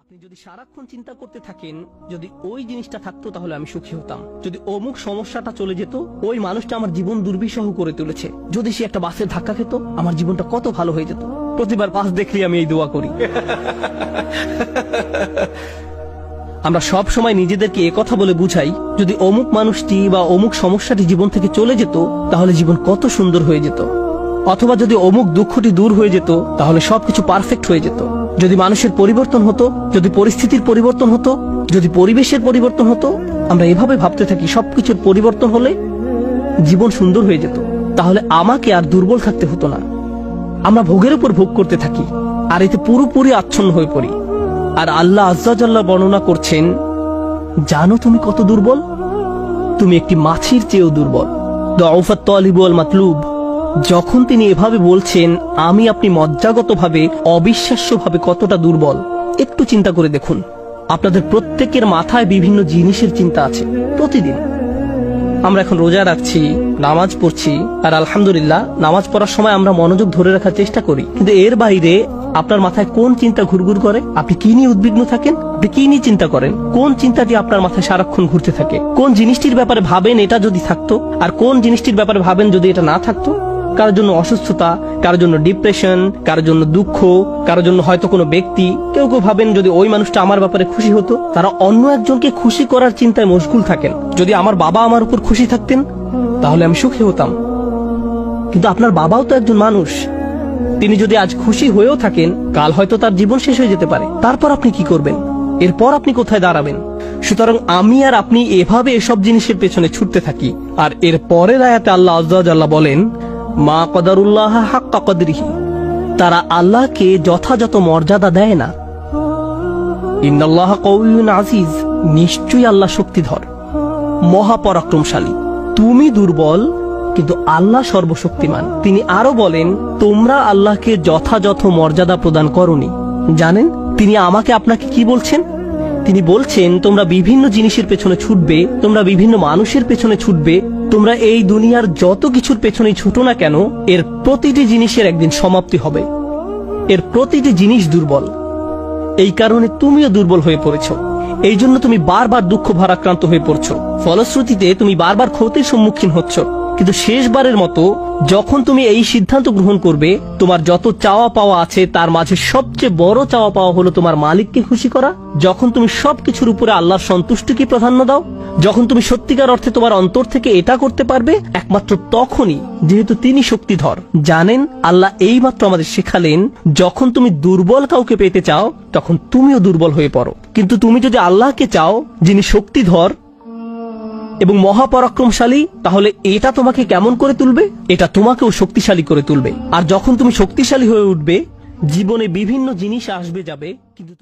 আপনি যদি সারাক্ষণ চিন্তা করতে থাকেন যদি ওই জিনিসটা থাকতো তাহলে আমি সুখী হতাম, যদি অমুক সমস্যাটা চলে যেত, ওই মানুষটা আমার জীবন দুর্বিষহ করে তুলেছে, যদি সে একটা বাসের ধাক্কা খেত আমার জীবনটা কত ভালো হয়ে যেত। প্রতিবার বাস দেখলে আমি এই দোয়া করি। আমরা সব সময় নিজেদেরকে একথা বলে বুঝাই যদি অমুক মানুষটি বা অমুক সমস্যাটি জীবন থেকে চলে যেত তাহলে জীবন কত সুন্দর হয়ে যেত, অথবা যদি অমুক দুঃখটি দূর হয়ে যেত তাহলে সবকিছু পারফেক্ট হয়ে যেত। যদি মানুষের পরিবর্তন হতো, যদি পরিস্থিতির পরিবর্তন হতো, যদি পরিবেশের পরিবর্তন হতো, আমরা এভাবে ভাবতে থাকি সবকিছুর পরিবর্তন হলে জীবন সুন্দর হয়ে যেত, তাহলে আমাকে আর দুর্বল থাকতে হতো না। আমরা ভোগের উপর ভোগ করতে থাকি আর এতে পুরোপুরি আচ্ছন্ন হয়ে পড়ি। আর আল্লাহ আজ্জা জাল্লা বর্ণনা করছেন, জানো তুমি কত দুর্বল? তুমি একটি মাছির চেয়েও দুর্বল। দুআফাত তালিব ওয়াল মাতলুব। যখন তিনি এভাবে বলছেন আমি আপনি মজ্জাগতভাবে অবিশ্বাস্যভাবে কতটা দুর্বল, একটু চিন্তা করে দেখুন। আপনাদের প্রত্যেকের মাথায় বিভিন্ন জিনিসের চিন্তা আছে প্রতিদিন। আমরা এখন রোজা রাখছি, নামাজ পড়ছি, আর আলহামদুলিল্লাহ নামাজ পড়ার সময় আমরা মনোযোগ ধরে রাখার চেষ্টা করি, কিন্তু এর বাইরে আপনার মাথায় কোন চিন্তা ঘুরঘুর করে? আপনি কি নিয়ে উদ্বিগ্ন থাকেন? আপনি কি নিয়ে চিন্তা করেন? কোন চিন্তাটি আপনার মাথায় সারাক্ষণ ঘুরতে থাকে? কোন জিনিসটির ব্যাপারে ভাবেন এটা যদি থাকতো, আর কোন জিনিসটির ব্যাপারে ভাবেন যদি এটা না থাকতো? কারোর জন্য অসুস্থতা, কারোর জন্য ডিপ্রেশন, কারোর জন্য দুঃখ, কারোর জন্য হয়তো কোনো ব্যক্তি। কেউ কেউ ভাবেন যদি ওই মানুষটা আমার ব্যাপারে খুশি হতো। তারা অন্য একজনকে খুশি করার চিন্তায় মশগুল থাকেন। যদি আমার বাবা আমার উপর খুশি থাকতেন তাহলে আমি সুখী হতাম। কিন্তু আপনার বাবাও তো একজন মানুষ, তিনি যদি আজ খুশি হয়েও থাকেন কাল হয়তো তার জীবন শেষ হয়ে যেতে পারে। তারপর আপনি কি করবেন? এরপর আপনি কোথায় দাঁড়াবেন? সুতরাং আমি আর আপনি এভাবে এসব জিনিসের পেছনে ছুটতে থাকি। আর এর পরের আয়াতে আল্লাহ আজ্জা জাল্লা বলেন, মা কদারুল্লাহ হাক্কা কদরিহি। তারা আল্লাহকে যথাযথ মর্যাদা দেয় না। ইন্নাল্লাহ কাউইয়ুন আজিজ। নিশ্চয়ই আল্লাহ শক্তিধর, মহাপরাক্রমশালী। তুমি দুর্বল কিন্তু আল্লাহ সর্বশক্তিমান। তিনি আরো বলেন, তোমরা আল্লাহকে যথাযথ মর্যাদা প্রদান করনি। জানেন তিনি আমাকে আপনাকে কি বলছেন? তিনি বলছেন তোমরা বিভিন্ন জিনিসের পেছনে ছুটবে, তোমরা বিভিন্ন মানুষের পেছনে ছুটবে, তোমরা এই দুনিয়ার যত কিছুর পেছনে ছুটো না কেন এর প্রতিটি জিনিসের একদিন সমাপ্তি হবে। এর প্রতিটি জিনিস দুর্বল। এই কারণে তুমিও দুর্বল হয়ে পড়েছ। এই জন্য তুমি বারবার দুঃখ ভারাক্রান্ত হয়ে পড়ছ। ফলশ্রুতিতে তুমি বারবার ক্ষতির সম্মুখীন হচ্ছ। কিন্তু শেষবারের মতো যখন তুমি এই সিদ্ধান্ত গ্রহণ করবে তোমার যত চাওয়া পাওয়া আছে তার মাঝে সবচেয়ে বড় চাওয়া পাওয়া হলো তোমার মালিককে খুশি করা, যখন তুমি সবকিছুর উপরে আল্লাহর সন্তুষ্টিকে প্রাধান্য দাও, যখন তুমি সত্যিকার অর্থে তোমার অন্তর থেকে এটা করতে পারবে, একমাত্র তখনই, যেহেতু তিনি শক্তিধর। জানেন আল্লাহ এইমাত্র আমাদের শেখালেন যখন তুমি দুর্বল কাউকে পেতে চাও তখন তুমিও দুর্বল হয়ে পড়ো, কিন্তু তুমি যদি আল্লাহকে চাও যিনি শক্তিধর এবং মহাপরাক্রমশালী, তাহলে এটা তোমাকে কেমন করে তুলবে? এটা তোমাকেও শক্তিশালী করে তুলবে। আর যখন তুমি শক্তিশালী হয়ে উঠবে জীবনে বিভিন্ন জিনিস আসবে যাবে, কিন্তু